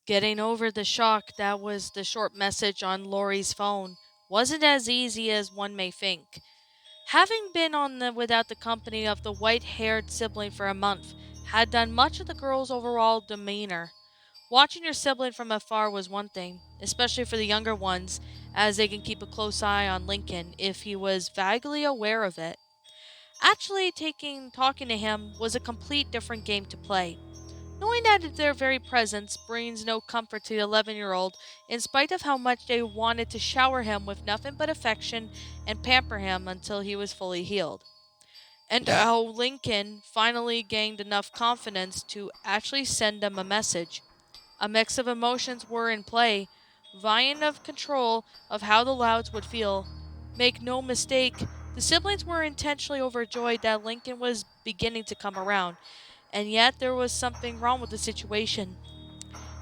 Getting over the shock that was the short message on Lori's phone wasn't as easy as one may think. Having been without the company of the white-haired sibling for a month had done much of the girl's overall demeanor. Watching your sibling from afar was one thing, especially for the younger ones, as they can keep a close eye on Lincoln if he was vaguely aware of it. Actually, talking to him was a complete different game to play. Knowing that their very presence brings no comfort to the 11-year-old, in spite of how much they wanted to shower him with nothing but affection and pamper him until he was fully healed. And how Lincoln finally gained enough confidence to actually send them a message. A mix of emotions were in play, vying of control of how the Louds would feel. Make no mistake, the siblings were intentionally overjoyed that Lincoln was beginning to come around, and yet there was something wrong with the situation.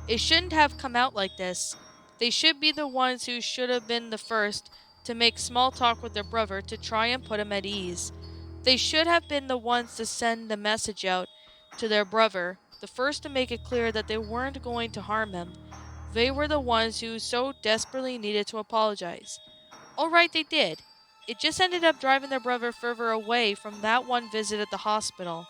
It shouldn't have come out like this. They should be the ones who should have been the first to make small talk with their brother to try and put him at ease. They should have been the ones to send the message out to their brother, the first to make it clear that they weren't going to harm him. They were the ones who so desperately needed to apologize. Alright, they did. It just ended up driving their brother further away from that one visit at the hospital.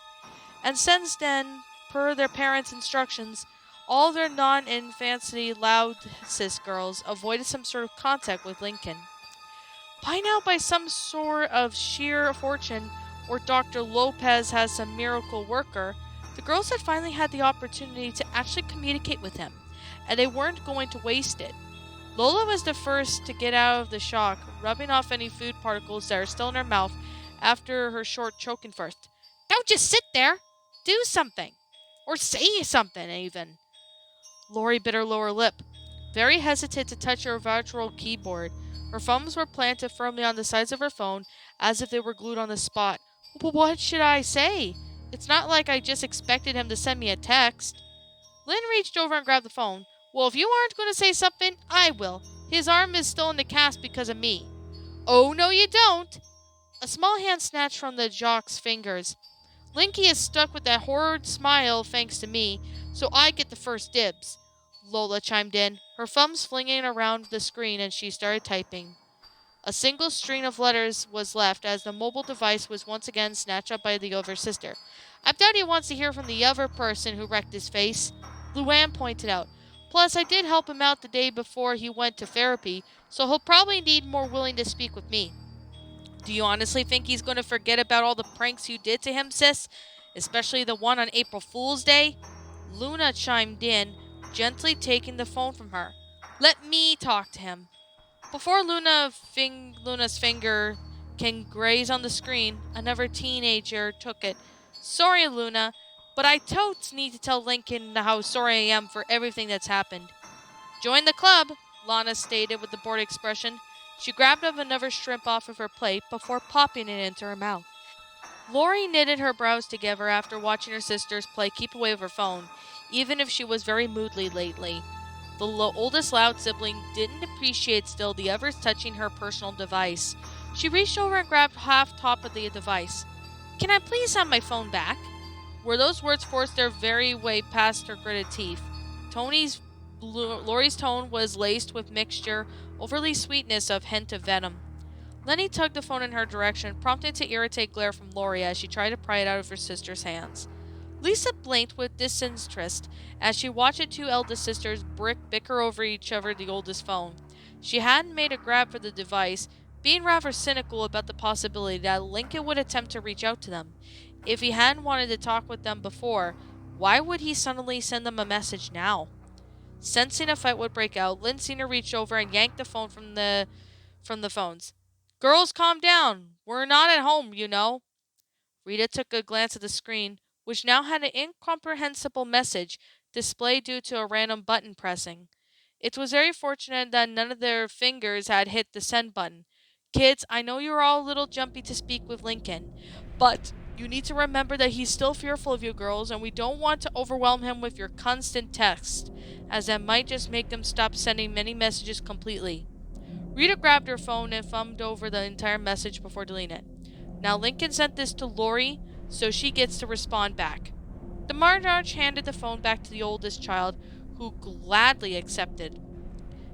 And since then, per their parents' instructions, all their non-infancy loud cis girls avoided some sort of contact with Lincoln. By now, by some sort of sheer fortune, or Dr. Lopez has some miracle worker, the girls had finally had the opportunity to actually communicate with him, and they weren't going to waste it. Lola was the first to get out of the shock, rubbing off any food particles that are still in her mouth after her short choking first. Don't just sit there! Do something! Or say something, even! Lori bit her lower lip, very hesitant to touch her virtual keyboard. Her thumbs were planted firmly on the sides of her phone, as if they were glued on the spot. What should I say? It's not like I just expected him to send me a text. Lynn reached over and grabbed the phone. Well, if you aren't going to say something, I will. His arm is still in the cast because of me. Oh, no, you don't! A small hand snatched from the jock's fingers. Linky is stuck with that horrid smile thanks to me, so I get the first dibs. Lola chimed in, her thumbs flinging around the screen, and she started typing. A single string of letters was left as the mobile device was once again snatched up by the other sister. I doubt he wants to hear from the other person who wrecked his face, Luann pointed out. Plus, I did help him out the day before he went to therapy, so he'll probably need more willing to speak with me. Do you honestly think he's going to forget about all the pranks you did to him, sis? Especially the one on April Fool's Day? Luna chimed in, gently taking the phone from her. Let me talk to him. Before Luna's finger can graze on the screen, another teenager took it. Sorry, Luna, but I totes need to tell Lincoln how sorry I am for everything that's happened. Join the club, Lana stated with a bored expression. She grabbed up another shrimp off of her plate before popping it into her mouth. Lori knitted her brows together after watching her sisters play keep away with her phone, even if she was very moodly lately. The oldest loud sibling didn't appreciate still the others touching her personal device. She reached over and grabbed half top of the device. Can I please have my phone back? Where those words forced their very way past her gritted teeth. Lori's tone was laced with mixture, overly sweetness of hint of venom. Lenny tugged the phone in her direction, prompting to irritate glare from Lori as she tried to pry it out of her sister's hands. Lisa blinked with disinterest as she watched the two eldest sisters bicker over each other the oldest phone. She hadn't made a grab for the device, being rather cynical about the possibility that Lincoln would attempt to reach out to them. If he hadn't wanted to talk with them before, why would he suddenly send them a message now? Sensing a fight would break out, Lynn Sr. reached over and yanked the phone from the phones. Girls, calm down. We're not at home, you know. Rita took a glance at the screen, which now had an incomprehensible message displayed due to a random button pressing. It was very fortunate that none of their fingers had hit the send button. Kids, I know you're all a little jumpy to speak with Lincoln, but you need to remember that he's still fearful of you girls, and we don't want to overwhelm him with your constant texts, as that might just make them stop sending many messages completely. Rita grabbed her phone and thumbed over the entire message before deleting it. Now Lincoln sent this to Lori, so she gets to respond back. The Marge handed the phone back to the oldest child, who gladly accepted.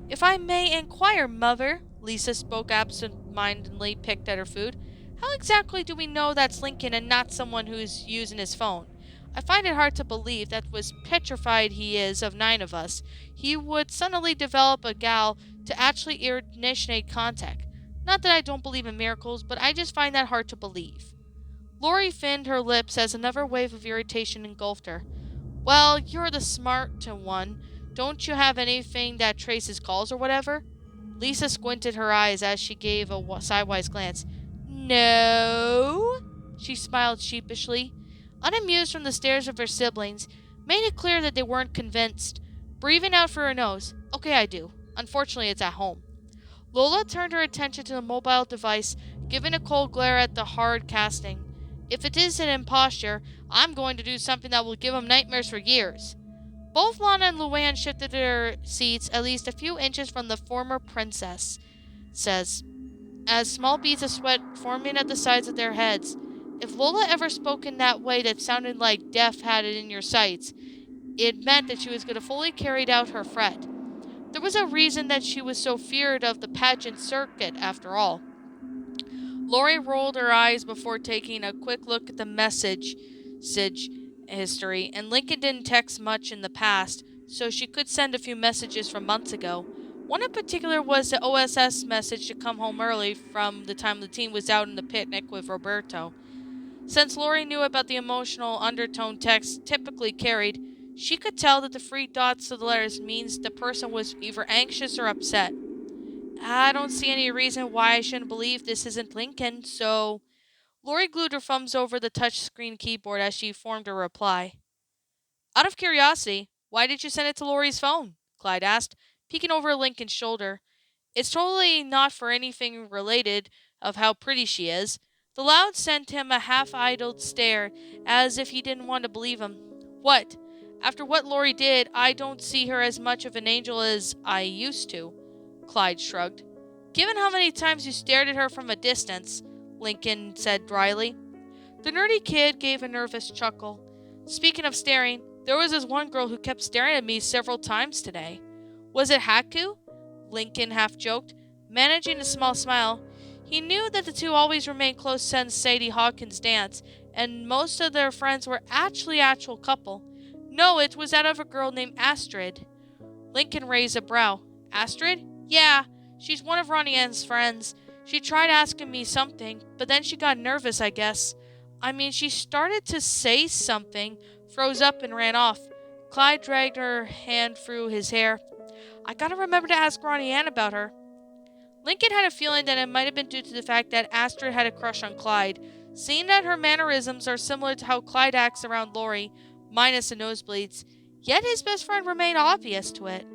"If I may inquire, Mother," Lisa spoke absent-mindedly, picked at her food, "how exactly do we know that's Lincoln and not someone who's using his phone? I find it hard to believe that was petrified he is of 9 of us. He would suddenly develop a gal to actually initiate contact. Not that I don't believe in miracles, but I just find that hard to believe." Lori thinned her lips as another wave of irritation engulfed her. "Well, you're the smart one. Don't you have anything that traces calls or whatever?" Lisa squinted her eyes as she gave a sidewise glance. "No." She smiled sheepishly. Unamused from the stares of her siblings, made it clear that they weren't convinced. Breathing out through her nose. "Okay, I do. Unfortunately, it's at home." Lola turned her attention to the mobile device, giving a cold glare at the hard casting. "If it is an imposture, I'm going to do something that will give him nightmares for years." Both Lana and Luann shifted their seats at least a few inches from the former princess, says, as small beads of sweat forming at the sides of their heads. If Lola ever spoke in that way that sounded like death had it in your sights, it meant that she was going to fully carry out her threat. There was a reason that she was so feared of the pageant circuit, after all. Lori rolled her eyes before taking a quick look at the message history, and Lincoln didn't text much in the past, so she could send a few messages from months ago. One in particular was the OSS message to come home early from the time the team was out on the picnic with Roberto. Since Lori knew about the emotional undertone texts typically carried, she could tell that the 3 dots to the letters means the person was either anxious or upset. "I don't see any reason why I shouldn't believe this isn't Lincoln, so." Lori glued her thumbs over the touchscreen keyboard as she formed a reply. "Out of curiosity, why did you send it to Lori's phone?" Clyde asked, peeking over Lincoln's shoulder. "It's totally not for anything related of how pretty she is." The loud sent him a half-idled stare, as if he didn't want to believe him. "What? After what Lori did, I don't see her as much of an angel as I used to." Clyde shrugged. "Given how many times you stared at her from a distance," Lincoln said dryly. The nerdy kid gave a nervous chuckle. "Speaking of staring, there was this one girl who kept staring at me several times today." "Was it Haku?" Lincoln half joked, managing a small smile. He knew that the two always remained close since Sadie Hawkins' dance, and most of their friends were actually actual couple. "No, it was that other girl named Astrid." Lincoln raised a brow. "Astrid? Yeah, she's one of Ronnie Ann's friends. She tried asking me something, but then she got nervous, I guess. I mean, she started to say something, froze up, and ran off." Clyde dragged her hand through his hair. "I gotta remember to ask Ronnie Ann about her." Lincoln had a feeling that it might have been due to the fact that Astrid had a crush on Clyde, seeing that her mannerisms are similar to how Clyde acts around Lori, minus the nosebleeds. Yet his best friend remained oblivious to it.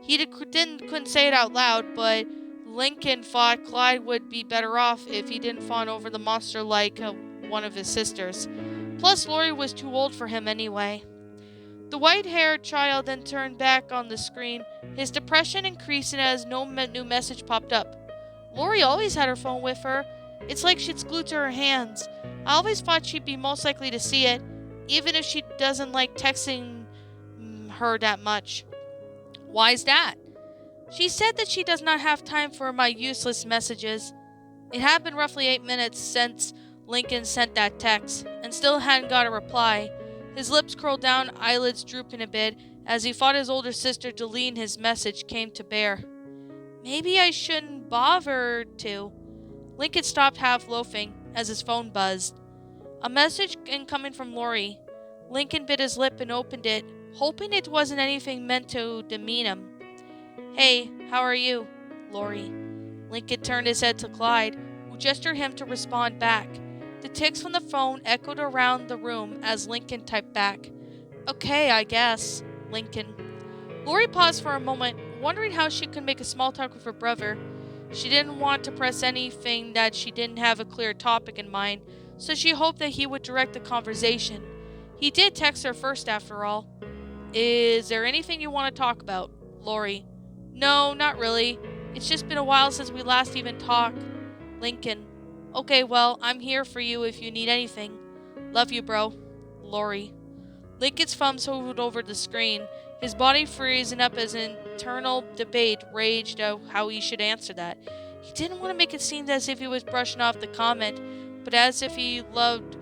He couldn't say it out loud, but Lincoln thought Clyde would be better off if he didn't fawn over the monster like one of his sisters. Plus, Lori was too old for him anyway. The white-haired child then turned back on the screen, his depression increasing as no new message popped up. Lori always had her phone with her. It's like she's glued to her hands. I always thought she'd be most likely to see it, even if she doesn't like texting her that much. Why's that? She said that she does not have time for my useless messages. It had been roughly 8 minutes since Lincoln sent that text, and still hadn't got a reply. His lips curled down, eyelids drooping a bit, as he fought his older sister to lean his message came to bear. "Maybe I shouldn't bother to." Lincoln stopped half loafing as his phone buzzed. A message incoming from Lori. Lincoln bit his lip and opened it, hoping it wasn't anything meant to demean him. "Hey, how are you, Lori?" Lincoln turned his head to Clyde, who gestured him to respond back. The ticks from the phone echoed around the room as Lincoln typed back. "Okay, I guess." Lincoln. Lori paused for a moment, wondering how she could make a small talk with her brother. She didn't want to press anything that she didn't have a clear topic in mind, so she hoped that he would direct the conversation. He did text her first, after all. "Is there anything you want to talk about?" Lori. "No, not really. It's just been a while since we last even talked." Lincoln. "Okay, well, I'm here for you if you need anything. Love you, bro." Lori. Lincoln's thumbs hovered over the screen, his body freezing up as an internal debate raged of how he should answer that. He didn't want to make it seem as if he was brushing off the comment, but as if he loved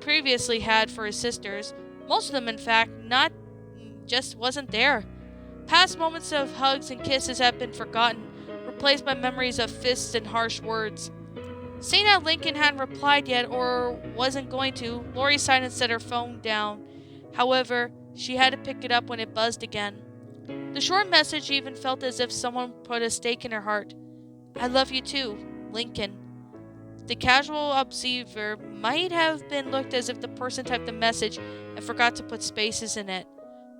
previously had for his sisters. Most of them, in fact, not just wasn't there. Past moments of hugs and kisses had been forgotten, replaced by memories of fists and harsh words. Seeing that Lincoln hadn't replied yet or wasn't going to, Lori sighed and set her phone down. However, she had to pick it up when it buzzed again. The short message even felt as if someone put a stake in her heart. I love you too, Lincoln. The casual observer might have been looked as if the person typed the message and forgot to put spaces in it.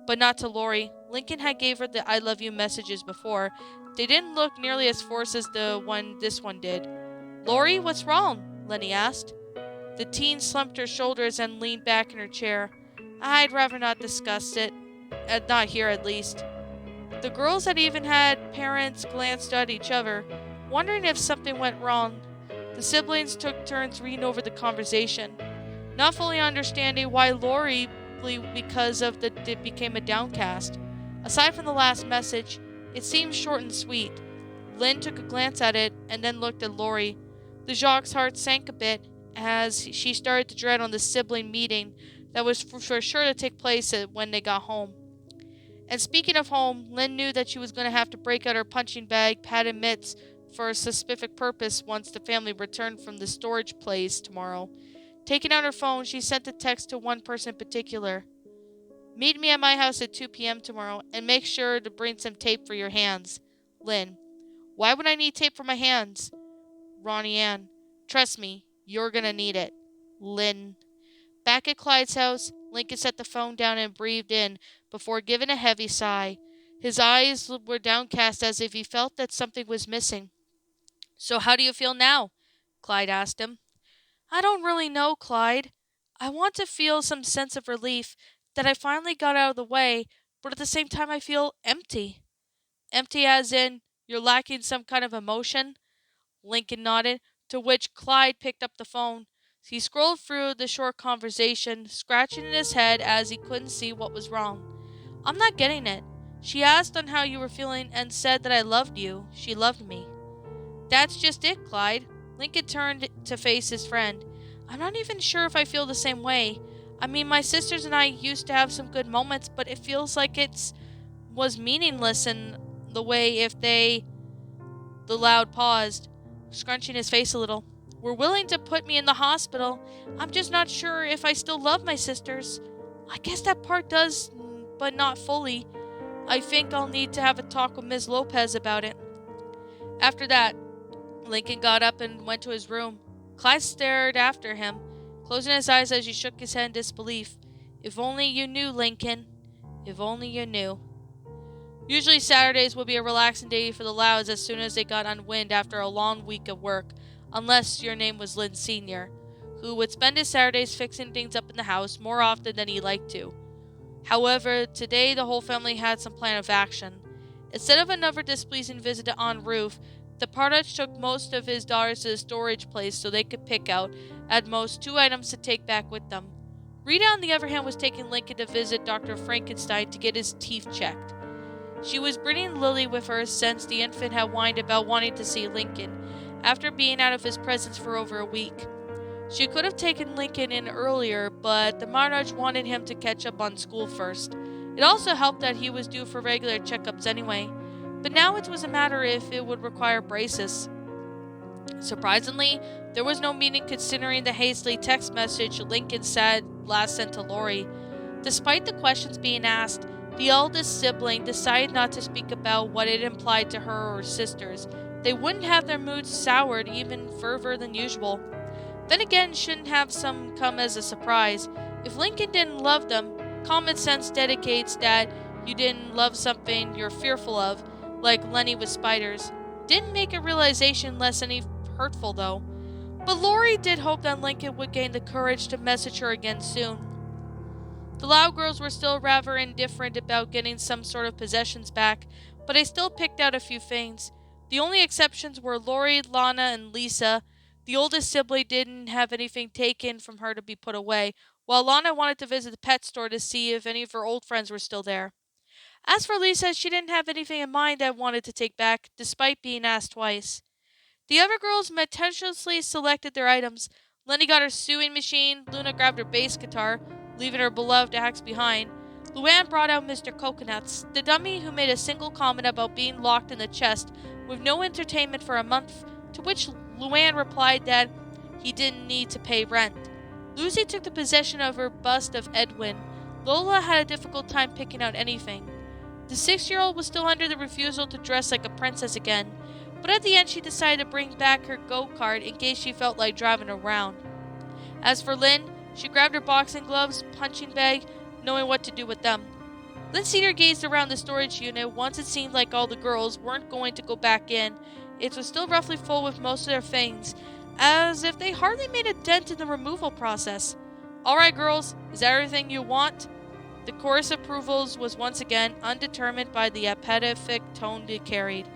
But not to Lori. Lincoln had gave her the I love you messages before. They didn't look nearly as forced as this one did. Lori, what's wrong? Lenny asked. The teen slumped her shoulders and leaned back in her chair. I'd rather not discuss it. Not here, at least. The girls had even had parents glance at each other, wondering if something went wrong. The siblings took turns reading over the conversation, not fully understanding why Lori, because of it became a downcast. Aside from the last message, it seemed short and sweet. Lynn took a glance at it and then looked at Lori. The Jacques' heart sank a bit as she started to dread on the sibling meeting that was for sure to take place when they got home. And speaking of home, Lynn knew that she was going to have to break out her punching bag, pad, and mitts for a specific purpose once the family returned from the storage place tomorrow. Taking out her phone, she sent a text to one person in particular. Meet me at my house at 2 p.m. tomorrow, and make sure to bring some tape for your hands. Lynn. Why would I need tape for my hands? Ronnie Ann. Trust me, you're gonna need it. Lynn. Back at Clyde's house, Lincoln set the phone down and breathed in before giving a heavy sigh. His eyes were downcast as if he felt that something was missing. So how do you feel now? Clyde asked him. I don't really know, Clyde. I want to feel some sense of relief that I finally got out of the way, but at the same time I feel empty. Empty as in, you're lacking some kind of emotion? Lincoln nodded, to which Clyde picked up the phone. He scrolled through the short conversation, scratching in his head as he couldn't see what was wrong. I'm not getting it. She asked on how you were feeling and said that I loved you. She loved me. That's just it, Clyde. Lincoln turned to face his friend. I'm not even sure if I feel the same way. I mean, my sisters and I used to have some good moments, but it feels like it was meaningless in the way if they... The loud paused, scrunching his face a little. Were willing to put me in the hospital. I'm just not sure if I still love my sisters. I guess that part does, but not fully. I think I'll need to have a talk with Ms. Lopez about it. After that, Lincoln got up and went to his room. Clyde stared after him, closing his eyes as he shook his head in disbelief. If only you knew, Lincoln. If only you knew. Usually Saturdays would be a relaxing day for the Louds as soon as they got unwind after a long week of work, unless your name was Lynn Sr., who would spend his Saturdays fixing things up in the house more often than he liked to. However, today the whole family had some plan of action. Instead of another displeasing visit to Aunt Ruth, the Pardots took most of his daughters to the storage place so they could pick out, at most, 2 items to take back with them. Rita, on the other hand, was taking Lincoln to visit Dr. Frankenstein to get his teeth checked. She was bringing Lily with her since the infant had whined about wanting to see Lincoln, after being out of his presence for over a week. She could have taken Lincoln in earlier, but the Marnage wanted him to catch up on school first. It also helped that he was due for regular checkups anyway, but now it was a matter if it would require braces. Surprisingly, there was no meaning considering the hastily text message Lincoln said last sent to Lori. Despite the questions being asked, the eldest sibling decided not to speak about what it implied to her or her sisters. They wouldn't have their moods soured even further than usual. Then again, shouldn't have some come as a surprise. If Lincoln didn't love them, common sense dictates that you didn't love something you're fearful of, like Lenny with spiders. Didn't make a realization less any hurtful though. But Lori did hope that Lincoln would gain the courage to message her again soon. The Loud girls were still rather indifferent about getting some sort of possessions back, but they still picked out a few things. The only exceptions were Lori, Lana, and Lisa. The oldest sibling didn't have anything taken from her to be put away, while Lana wanted to visit the pet store to see if any of her old friends were still there. As for Lisa, she didn't have anything in mind that wanted to take back, despite being asked twice. The other girls meticulously selected their items. Lenny got her sewing machine, Luna grabbed her bass guitar, leaving her beloved axe behind. Luann brought out Mr. Coconuts, the dummy who made a single comment about being locked in the chest with no entertainment for a month, to which Luann replied that he didn't need to pay rent. Lucy took the possession of her bust of Edwin. Lola had a difficult time picking out anything. The 6-year-old was still under the refusal to dress like a princess again, but at the end she decided to bring back her go-kart in case she felt like driving around. As for Lynn, she grabbed her boxing gloves, punching bag, knowing what to do with them. Lynn Senior gazed around the storage unit. Once it seemed like all the girls weren't going to go back in, it was still roughly full with most of their things, as if they hardly made a dent in the removal process. "Alright, girls, is that everything you want?" The chorus of approvals was once again undetermined by the apoplectic tone it carried.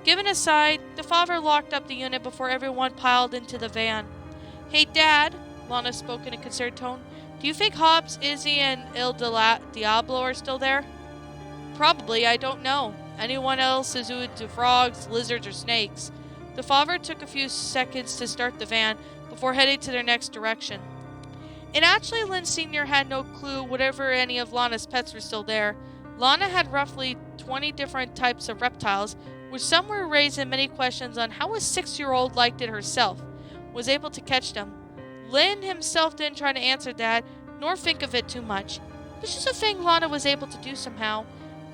Given a sigh, the father locked up the unit before everyone piled into the van. "Hey, Dad," Lana spoke in a concerned tone, "do you think Hobbs, Izzy, and Il Diablo are still there?" "Probably, I don't know. Anyone else is into frogs, lizards, or snakes." The father took a few seconds to start the van before heading to their next direction. And actually, Lynn Sr. had no clue whatever any of Lana's pets were still there. Lana had roughly 20 different types of reptiles, which some were raising many questions on how a 6-year-old liked it herself, was able to catch them. Lynn himself didn't try to answer that, nor think of it too much. It was just a thing Lana was able to do somehow.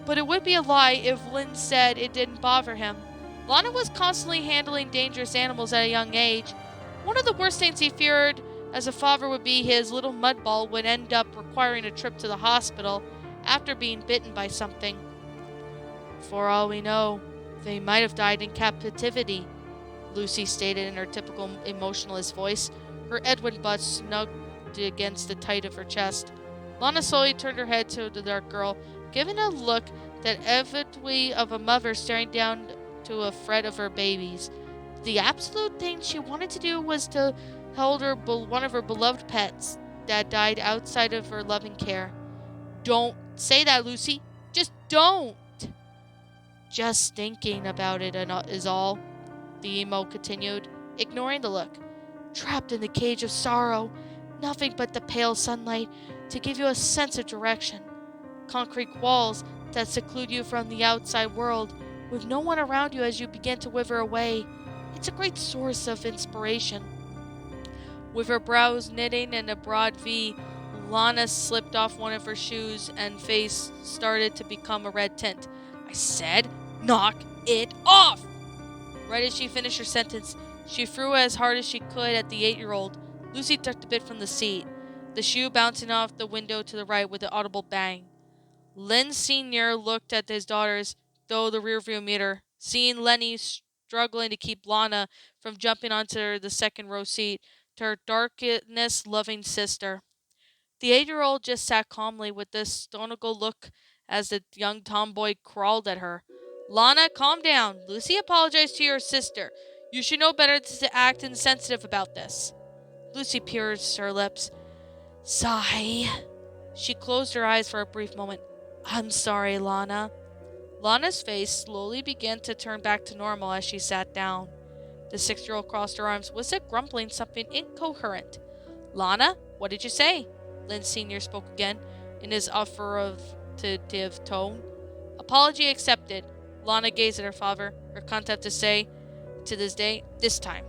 But it would be a lie if Lynn said it didn't bother him. Lana was constantly handling dangerous animals at a young age. One of the worst things he feared as a father would be his little mudball would end up requiring a trip to the hospital after being bitten by something. "For all we know, they might have died in captivity," Lucy stated in her typical emotionalist voice, her Edwin butt snugged against the tight of her chest. Lana slowly turned her head to the dark girl, giving a look that evidently of a mother staring down to a fret of her babies. The absolute thing she wanted to do was to hold one of her beloved pets that died outside of her loving care. "Don't say that, Lucy. Just don't." "Just thinking about it is all," the emo continued, ignoring the look. "Trapped in the cage of sorrow, nothing but the pale sunlight to give you a sense of direction. Concrete walls that seclude you from the outside world, with no one around you as you begin to wither away. It's a great source of inspiration." With her brows knitting in a broad V, Lana slipped off one of her shoes and face started to become a red tint. "I said, knock it off!" Right as she finished her sentence, she threw as hard as she could at the 8-year-old. Lucy ducked a bit from the seat, the shoe bouncing off the window to the right with an audible bang. Lynn Sr. looked at his daughters through the rearview mirror, seeing Lenny struggling to keep Lana from jumping onto the second-row seat to her darkness-loving sister. The 8-year-old just sat calmly with this stoical look as the young tomboy crawled at her. "Lana, calm down. Lucy apologized to your sister. You should know better than to act insensitive about this." Lucy pursed her lips. "Sigh." She closed her eyes for a brief moment. "I'm sorry, Lana." Lana's face slowly began to turn back to normal as she sat down. The 6-year-old crossed her arms, was it grumbling something incoherent. "Lana, what did you say?" Lynn Sr. spoke again, in his authoritative tone. "Apology accepted." Lana gazed at her father, her content to say, to this day, "This time."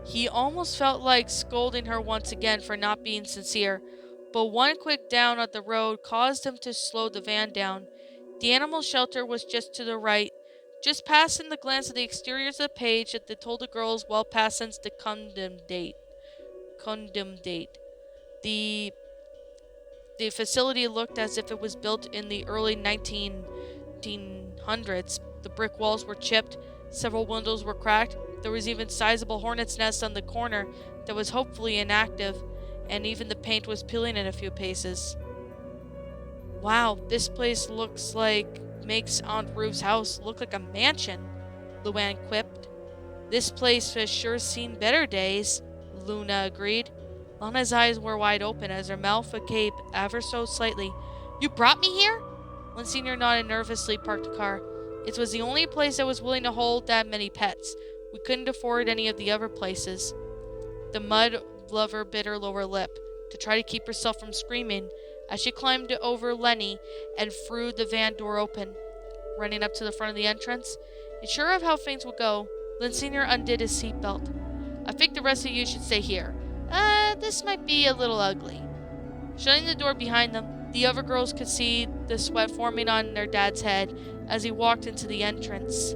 He almost felt like scolding her once again for not being sincere, but one quick down at the road caused him to slow the van down. The animal shelter was just to the right. Just passing the glance at the exteriors of the page that told the girls well past since the condemned date. The facility looked as if it was built in the early 1900s. The brick walls were chipped, several windows were cracked, there was even sizable hornet's nest on the corner that was hopefully inactive, and even the paint was peeling in a few places. "Wow, this place makes Aunt Ruth's house look like a mansion," Luann quipped. "This place has sure seen better days," Luna agreed. Lana's eyes were wide open as her mouth agape ever so slightly. "You brought me here?" Lynn Sr. nodded nervously, parked the car. It was the only place that was willing to hold that many pets. We couldn't afford any of the other places. The mud lover bit her lower lip to try to keep herself from screaming as she climbed over Lenny and threw the van door open. Running up to the front of the entrance, and sure of how things would go, Lynn Sr. undid his seatbelt. I think the rest of you should stay here. This might be a little ugly. Shutting the door behind them, the other girls could see the sweat forming on their dad's head as he walked into the entrance.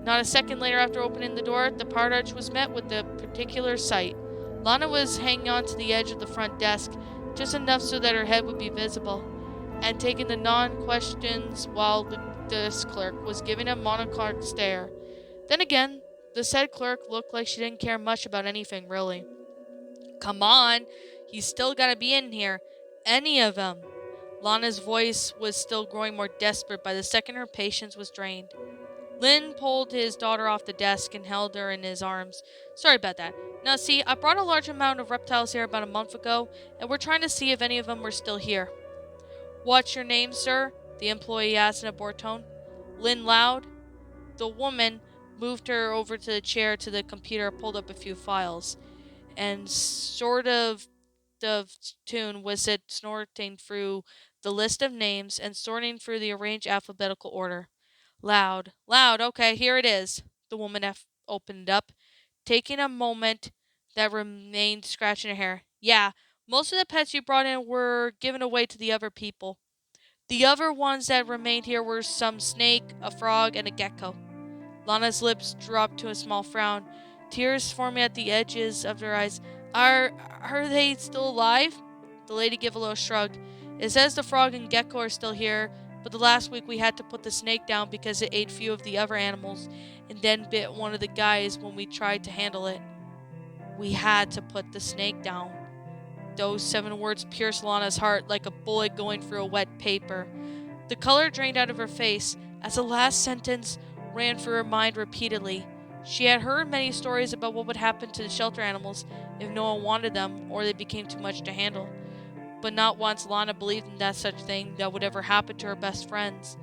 Not a second later after opening the door, the portage was met with a particular sight. Lana was hanging on to the edge of the front desk, just enough so that her head would be visible, and taking the non-questions while the desk clerk was giving a monoclonic stare. Then again, the said clerk looked like she didn't care much about anything, really. Come on, he's still gotta be in here. Any of them. Lana's voice was still growing more desperate by the second her patience was drained. Lynn pulled his daughter off the desk and held her in his arms. Sorry about that. Now, see, I brought a large amount of reptiles here about a month ago, and we're trying to see if any of them were still here. What's your name, sir? The employee asked in a bored tone. Lynn Loud. The woman moved her over to the chair to the computer, pulled up a few files, and sort of the tune was it snorting through the list of names and sorting through the arranged alphabetical order. Loud, loud, okay, here it is. The woman opened up, taking a moment that remained scratching her hair. Yeah, most of the pets you brought in were given away to the other people. The other ones that remained here were some snake, a frog, and a gecko. Lana's lips dropped to a small frown, tears forming at the edges of her eyes. Are are they still alive? The lady gave a little shrug. It says the frog and gecko are still here, but the last week we had to put the snake down because it ate few of the other animals and then bit one of the guys when we tried to handle it. We had to put the snake down. Those 7 words pierced Lana's heart like a bullet going through a wet paper. The color drained out of her face as the last sentence ran through her mind repeatedly. She had heard many stories about what would happen to the shelter animals if no one wanted them or they became too much to handle, but not once Lana believed in that such thing that would ever happen to her best friends.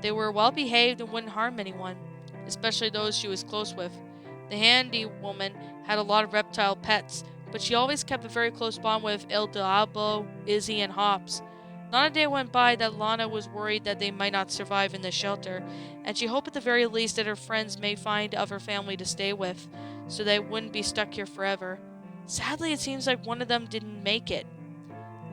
They were well behaved and wouldn't harm anyone, especially those she was close with. The handy woman had a lot of reptile pets, but she always kept a very close bond with El Diablo, Izzy, and Hops. Not a day went by that Lana was worried that they might not survive in the shelter, and she hoped at the very least that her friends may find other family to stay with, so they wouldn't be stuck here forever. Sadly, it seems like one of them didn't make it.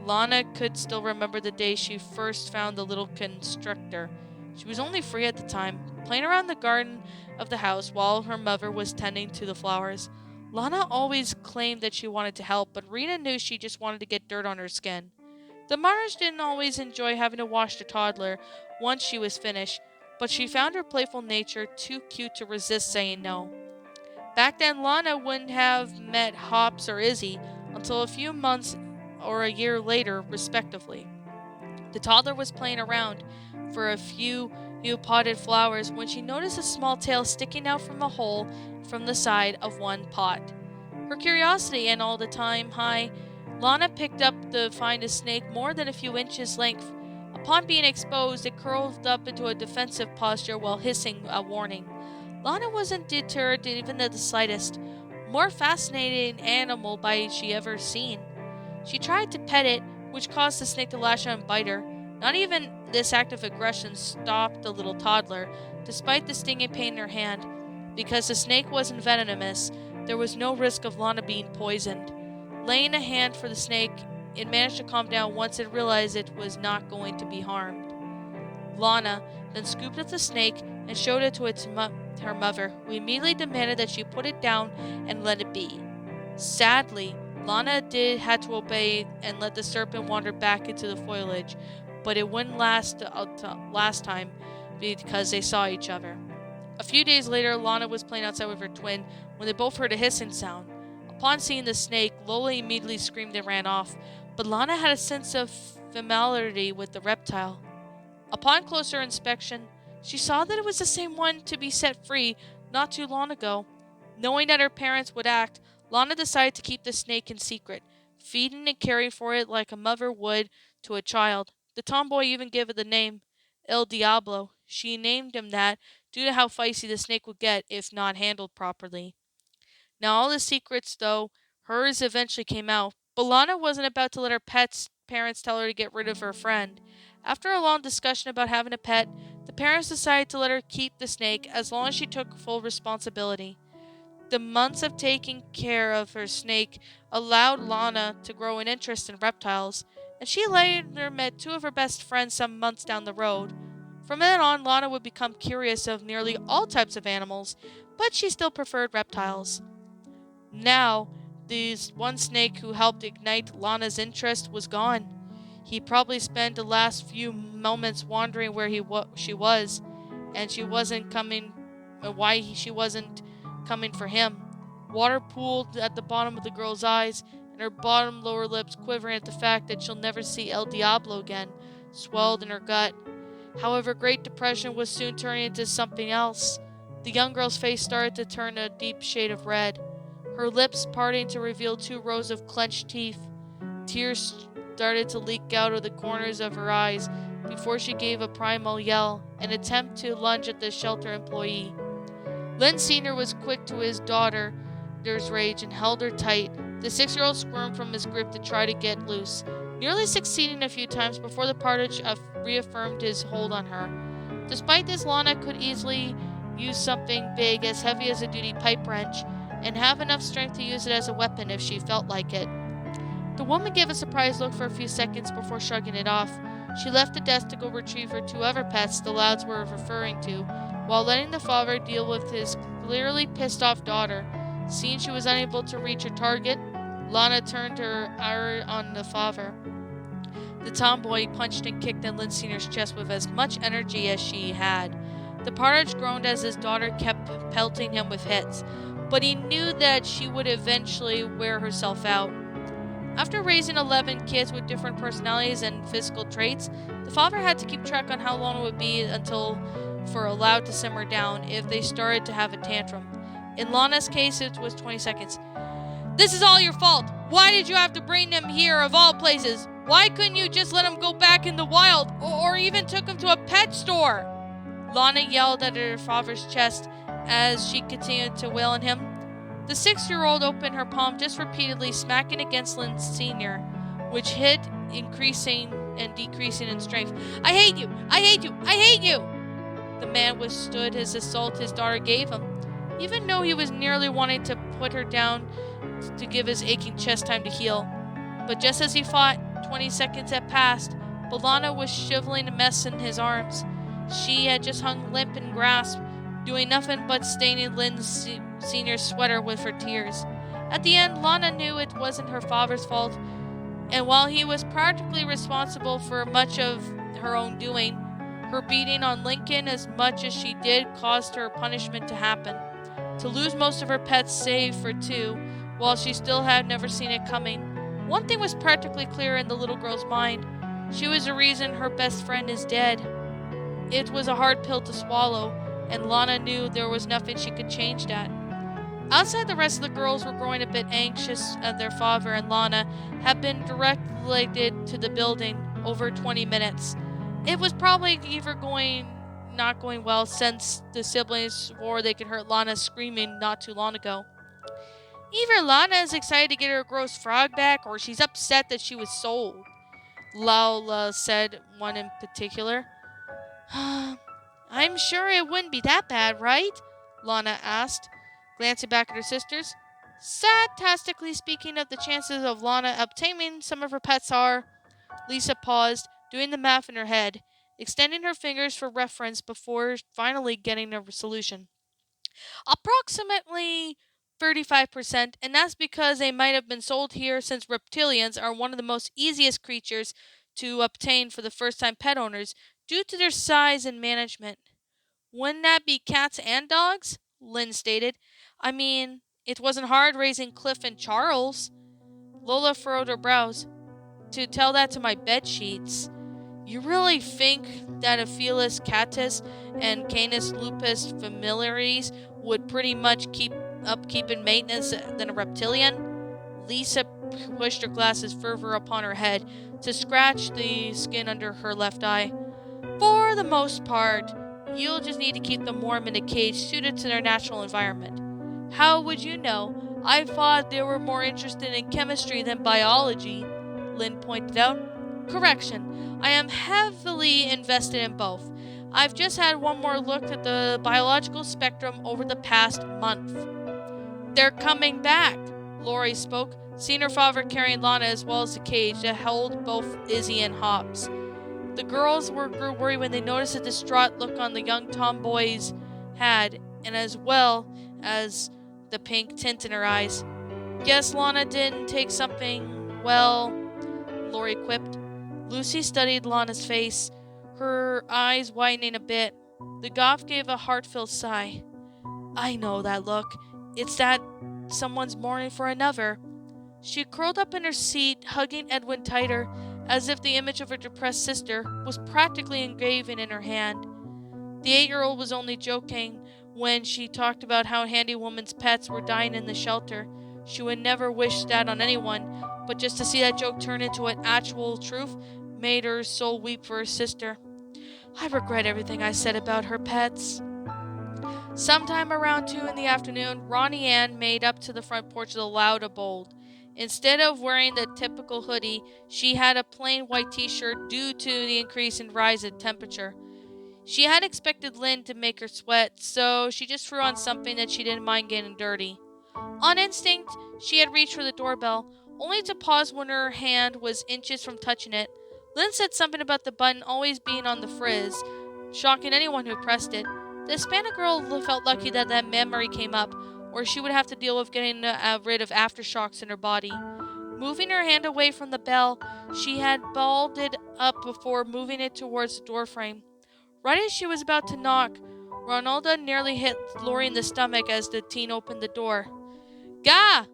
Lana could still remember the day she first found the little constructor. She was only 3 at the time, playing around the garden of the house while her mother was tending to the flowers. Lana always claimed that she wanted to help, but Rena knew she just wanted to get dirt on her skin. The mothers didn't always enjoy having to wash the toddler once she was finished, but she found her playful nature too cute to resist saying no. Back then, Lana wouldn't have met Hops or Izzy until a few months or a year later, respectively. The toddler was playing around for a few new potted flowers when she noticed a small tail sticking out from a hole from the side of one pot. Her curiosity and all the time high, Lana picked up to find a snake more than a few inches length. Upon being exposed, it curled up into a defensive posture while hissing a warning. Lana wasn't deterred even the slightest. More fascinating animal by she ever seen. She tried to pet it, which caused the snake to lash out and bite her. Not even this act of aggression stopped the little toddler, despite the stinging pain in her hand. Because the snake wasn't venomous, there was no risk of Lana being poisoned. Laying a hand for the snake, it managed to calm down once it realized it was not going to be harmed. Lana then scooped up the snake and showed it to her mother, who immediately demanded that she put it down and let it be. Sadly, Lana had to obey and let the serpent wander back into the foliage, but it wouldn't last time because they saw each other. A few days later, Lana was playing outside with her twin when they both heard a hissing sound. Upon seeing the snake, Lola immediately screamed and ran off, but Lana had a sense of familiarity with the reptile. Upon closer inspection, she saw that it was the same one to be set free not too long ago. Knowing that her parents would act, Lana decided to keep the snake in secret, feeding and caring for it like a mother would to a child. The tomboy even gave it the name. El Diablo. She named him that due to how feisty the snake would get if not handled properly. Now all the secrets, though, hers eventually came out, but Lana wasn't about to let her pet's parents tell her to get rid of her friend. After a long discussion about having a pet, the parents decided to let her keep the snake as long as she took full responsibility. The months of taking care of her snake allowed Lana to grow an interest in reptiles, and she later met two of her best friends some months down the road. From then on, Lana would become curious of nearly all types of animals, but she still preferred reptiles. Now, this one snake who helped ignite Lana's interest was gone. He probably spent the last few moments wondering where she was, and she wasn't coming. She wasn't coming for him. Water pooled at the bottom of the girl's eyes, and her bottom lower lips quivering at the fact that she'll never see El Diablo again, swelled in her gut. However, Great Depression was soon turning into something else. The young girl's face started to turn a deep shade of red, her lips parting to reveal 2 rows of clenched teeth. Tears started to leak out of the corners of her eyes before she gave a primal yell, an attempt to lunge at the shelter employee. Lynn Sr. was quick to his daughter's rage and held her tight. The 6-year-old squirmed from his grip to try to get loose, nearly succeeding a few times before the partridge reaffirmed his hold on her. Despite this, Lana could easily use something big as heavy as a duty pipe wrench, and have enough strength to use it as a weapon if she felt like it. The woman gave a surprised look for a few seconds before shrugging it off. She left the desk to go retrieve her 2 other pets the lads were referring to, while letting the father deal with his clearly pissed off daughter. Seeing she was unable to reach her target, Lana turned her ire on the father. The tomboy punched and kicked in Lynn Sr.'s chest with as much energy as she had. The partridge groaned as his daughter kept pelting him with hits, but he knew that she would eventually wear herself out. After raising 11 kids with different personalities and physical traits, the father had to keep track on how long it would be until for allowed to simmer down if they started to have a tantrum. In Lana's case, it was 20 seconds. "This is all your fault! Why did you have to bring them here of all places? Why couldn't you just let them go back in the wild, or even took them to a pet store?" Lana yelled at her father's chest as she continued to wail on him. The 6-year-old opened her palm just repeatedly, smacking against Lynn Sr., which hit, increasing and decreasing in strength. "I hate you! I hate you! I hate you!" The man withstood his assault his daughter gave him, even though he was nearly wanting to put her down to give his aching chest time to heal. But just as he fought, 20 seconds had passed. Lana was shriveling a mess in his arms. She had just hung limp and grasped, doing nothing but staining Lynn Sr.'s sweater with her tears. At the end, Lana knew it wasn't her father's fault, and while he was practically responsible for much of her own doing, her beating on Lincoln as much as she did caused her punishment to happen. To lose most of her pets save for 2, while she still had never seen it coming. One thing was practically clear in the little girl's mind. She was the reason her best friend is dead. It was a hard pill to swallow, and Lana knew there was nothing she could change that. Outside, the rest of the girls were growing a bit anxious, and their father and Lana had been directed to the building over 20 minutes. It was probably either not going well, since the siblings swore they could hear Lana screaming not too long ago. Either Lana is excited to get her gross frog back, or she's upset that she was sold, Lola said, one in particular. "I'm sure it wouldn't be that bad, right?" Lana asked, glancing back at her sisters. "Statistically speaking, of the chances of Lana obtaining some of her pets are..." Lisa paused, doing the math in her head, extending her fingers for reference before finally getting a solution. "Approximately 35%, and that's because they might have been sold here, since reptilians are one of the most easiest creatures to obtain for the first-time pet owners due to their size and management." "Wouldn't that be cats and dogs?" Lynn stated. "I mean, it wasn't hard raising Cliff and Charles." Lola furrowed her brows. "To tell that to my bed sheets. You really think that a Felis catus and Canis lupus familiaris would pretty much keep upkeep and maintenance than a reptilian?" Lisa pushed her glasses further upon her head to scratch the skin under her left eye. "For For the most part, you'll just need to keep them warm in a cage suited to their natural environment. How would you know? I thought they were more interested in chemistry than biology, Lynn pointed out. Correction, I am heavily invested in both. I've just had one more look at the biological spectrum over the past month. They're coming back, Lori spoke, seeing her father carrying Lana as well as the cage that held both Izzy and Hobbs. The girls grew worried when they noticed a distraught look on the young tomboy's head, and as well as the pink tint in her eyes. Guess Lana didn't take something, well, Lori quipped. Lucy studied Lana's face, her eyes widening a bit. The goth gave a heartfelt sigh. I know that look. It's that someone's mourning for another. She curled up in her seat, hugging Edwin tighter, as if the image of her depressed sister was practically engraven in her hand. The 8-year-old was only joking when she talked about how Handy Woman's pets were dying in the shelter. She would never wish that on anyone, but just to see that joke turn into an actual truth made her soul weep for her sister. I regret everything I said about her pets. Sometime around 2 in the afternoon, Ronnie Ann made up to the front porch of the loud abode. Instead of wearing the typical hoodie, she had a plain white t-shirt due to the increase in rise in temperature. She had expected Lynn to make her sweat, so she just threw on something that she didn't mind getting dirty. On instinct, she had reached for the doorbell, only to pause when her hand was inches from touching it. Lynn said something about the button always being on the frizz, shocking anyone who pressed it. The Hispanic girl felt lucky that memory came up, or she would have to deal with getting rid of aftershocks in her body. Moving her hand away from the bell, she had balled it up before moving it towards the doorframe. Right as she was about to knock, Ronaldo nearly hit Lori in the stomach as the teen opened the door. Gah!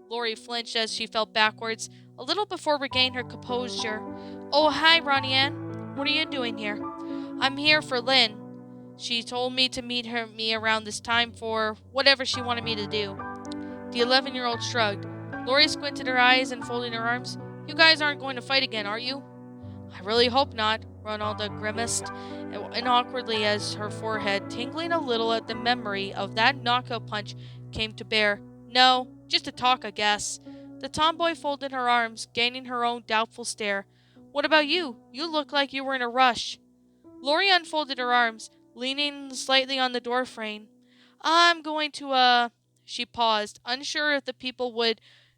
Lori flinched as she fell backwards, a little before regaining her composure. Oh, hi, Ronnie Ann. What are you doing here? I'm here for Lynn. She told me to meet me around this time for whatever she wanted me to do. The 11-year-old shrugged. Lori squinted her eyes and folded her arms. You guys aren't going to fight again, are you? I really hope not, Ronaldo grimaced awkwardly as her forehead, tingling a little at the memory of that knockout punch, came to bear. No, just a talk, I guess. The tomboy folded her arms, gaining her own doubtful stare. What about you? You look like you were in a rush. Lori unfolded her arms, leaning slightly on the doorframe. I'm going to, She paused, unsure if the people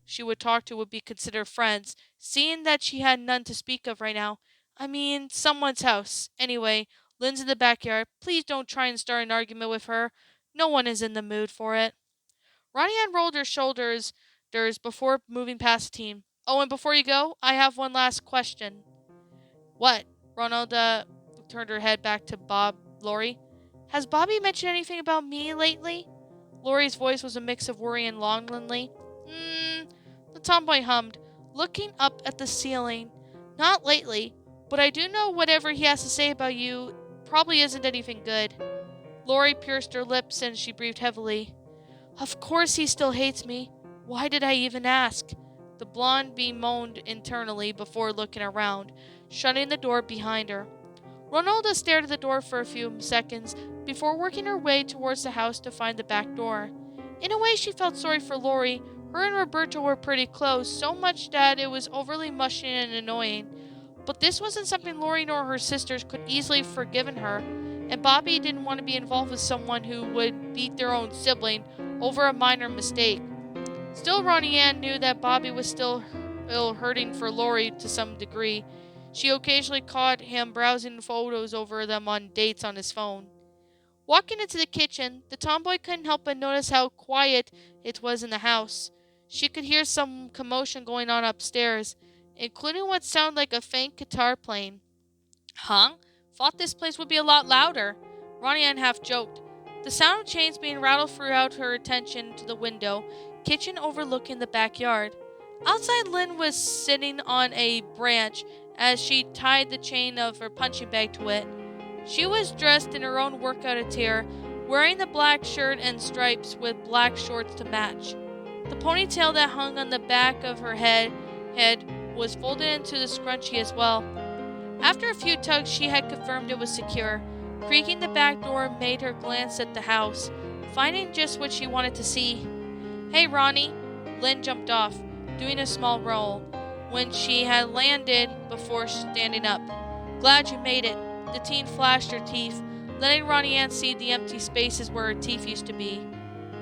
she would talk to would be considered friends, seeing that she had none to speak of right now. I mean, someone's house. Anyway, Lynn's in the backyard. Please don't try and start an argument with her. No one is in the mood for it. Ronnie Ann rolled her shoulders before moving past the team. Oh, and before you go, I have one last question. What? Ronald turned her head back to Lori. Has Bobby mentioned anything about me lately? Lori's voice was a mix of worry and longingly. The tomboy hummed, looking up at the ceiling. Not lately, but I do know whatever he has to say about you probably isn't anything good. Lori pierced her lips and she breathed heavily. Of course he still hates me. Why did I even ask? The blonde bemoaned internally before looking around, shutting the door behind her. Ronaldo stared at the door for a few seconds before working her way towards the house to find the back door. In a way, she felt sorry for Lori. Her and Roberto were pretty close, so much that it was overly mushy and annoying. But this wasn't something Lori nor her sisters could easily have forgiven her, and Bobby didn't want to be involved with someone who would beat their own sibling over a minor mistake. Still, Ronnie Ann knew that Bobby was still hurting for Lori to some degree. She occasionally caught him browsing photos over them on dates on his phone. Walking into the kitchen, the tomboy couldn't help but notice how quiet it was in the house. She could hear some commotion going on upstairs, including what sounded like a faint guitar playing. Huh? Thought this place would be a lot louder. Ronnie Ann half joked. The sound of chains being rattled throughout her attention to the window, kitchen overlooking the backyard. Outside, Lynn was sitting on a branch as she tied the chain of her punching bag to it. She was dressed in her own workout attire, wearing the black shirt and stripes with black shorts to match. The ponytail that hung on the back of her head was folded into the scrunchie as well. After a few tugs, she had confirmed it was secure. Creaking the back door made her glance at the house, finding just what she wanted to see. "Hey, Ronnie." Lynn jumped off, doing a small roll, when she had landed before standing up. "Glad you made it." The teen flashed her teeth, letting Ronnie Ann see the empty spaces where her teeth used to be.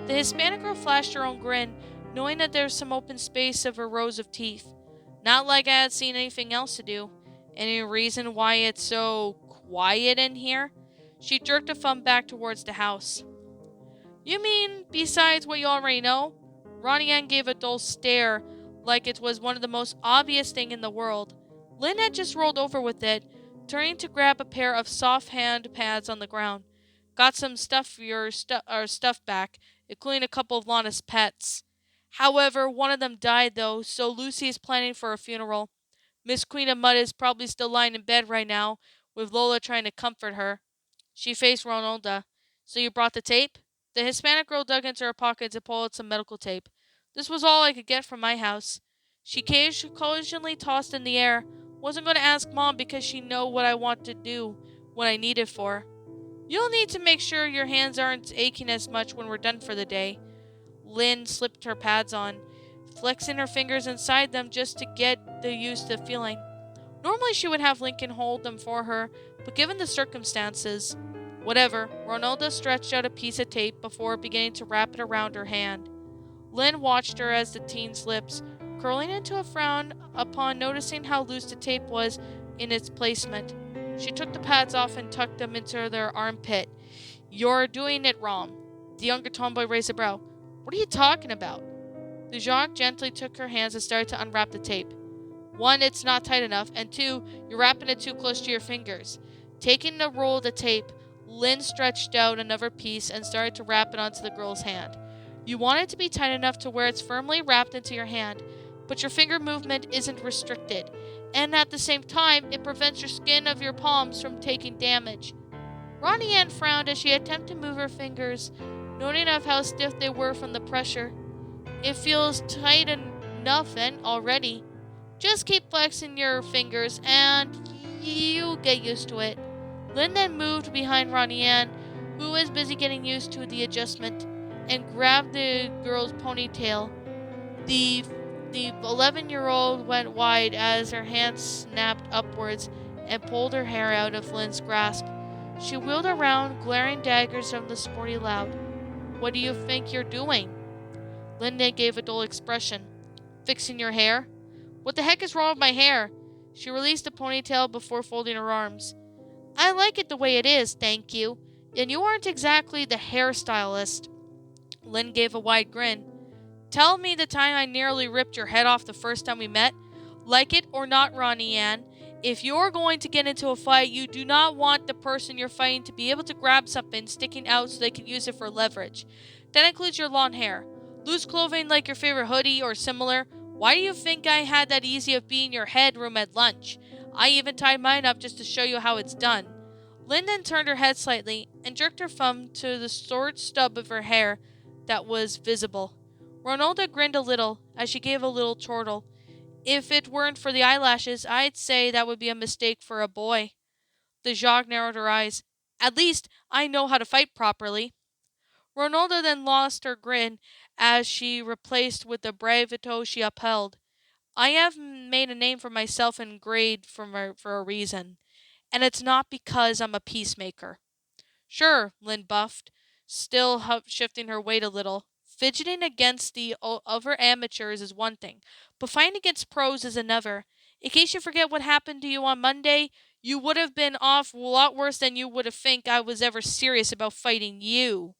The Hispanic girl flashed her own grin, knowing that there was some open space of her rows of teeth. "Not like I had seen anything else to do. Any reason why it's so quiet in here?" She jerked a thumb back towards the house. "You mean besides what you already know?" Ronnie Ann gave a dull stare, like it was one of the most obvious thing in the world. Lynn had just rolled over with it, turning to grab a pair of soft hand pads on the ground. "Got some stuff for your stuff back, including a couple of Lana's pets. However, one of them died though, so Lucy is planning for a funeral. Miss Queen of Mud is probably still lying in bed right now, with Lola trying to comfort her." She faced Ronalda. "So you brought the tape?" The Hispanic girl dug into her pockets and pulled out some medical tape. "This was all I could get from my house." She occasionally tossed in the air. "Wasn't going to ask Mom because she know what I want to do, what I need it for." "You'll need to make sure your hands aren't aching as much when we're done for the day." Lynn slipped her pads on, flexing her fingers inside them just to get the used to feeling. Normally she would have Lincoln hold them for her, but given the circumstances, whatever, Ronaldo stretched out a piece of tape before beginning to wrap it around her hand. Lynn watched her as the teen's lips, curling into a frown upon noticing how loose the tape was in its placement. She took the pads off and tucked them into their armpit. "You're doing it wrong." The younger tomboy raised a brow. "What are you talking about?" The Jacques gently took her hands and started to unwrap the tape. "One, it's not tight enough, and two, you're wrapping it too close to your fingers." Taking the roll of the tape, Lynn stretched out another piece and started to wrap it onto the girl's hand. "You want it to be tight enough to where it's firmly wrapped into your hand, but your finger movement isn't restricted, and at the same time, it prevents your skin of your palms from taking damage." Ronnie Ann frowned as she attempted to move her fingers, noting of how stiff they were from the pressure. "It feels tight enough and already. Just keep flexing your fingers, and you'll get used to it." Lynn then moved behind Ronnie Ann, who was busy getting used to the adjustment, and grabbed the girl's ponytail. The the 11-year-old went wide as her hand snapped upwards and pulled her hair out of Lynn's grasp. She wheeled around, glaring daggers from the sporty loud. "What do you think you're doing?" Linda gave a dull expression. "Fixing your hair?" "What the heck is wrong with my hair?" She released the ponytail before folding her arms. "I like it the way it is, thank you. And you aren't exactly the hairstylist." Lynn gave a wide grin. "Tell me the time I nearly ripped your head off the first time we met? Like it or not, Ronnie Ann, if you're going to get into a fight, you do not want the person you're fighting to be able to grab something sticking out so they can use it for leverage. That includes your long hair. Loose clothing like your favorite hoodie or similar. Why do you think I had that easy of being your headroom at lunch? I even tied mine up just to show you how it's done." Lyndon turned her head slightly and jerked her thumb to the short stub of her hair that was visible. Ronalda grinned a little as she gave a little chortle. "If it weren't for the eyelashes, I'd say that would be a mistake for a boy." The Jacques narrowed her eyes. "At least I know how to fight properly." Ronalda then lost her grin as she replaced with the bravado she upheld. "I have made a name for myself in grade for a reason, and it's not because I'm a peacemaker." "Sure," Lynn buffed, still shifting her weight a little. "Fidgeting against the other amateurs is one thing, but fighting against pros is another. In case you forget what happened to you on Monday, you would have been off a lot worse than you would have think I was ever serious about fighting you."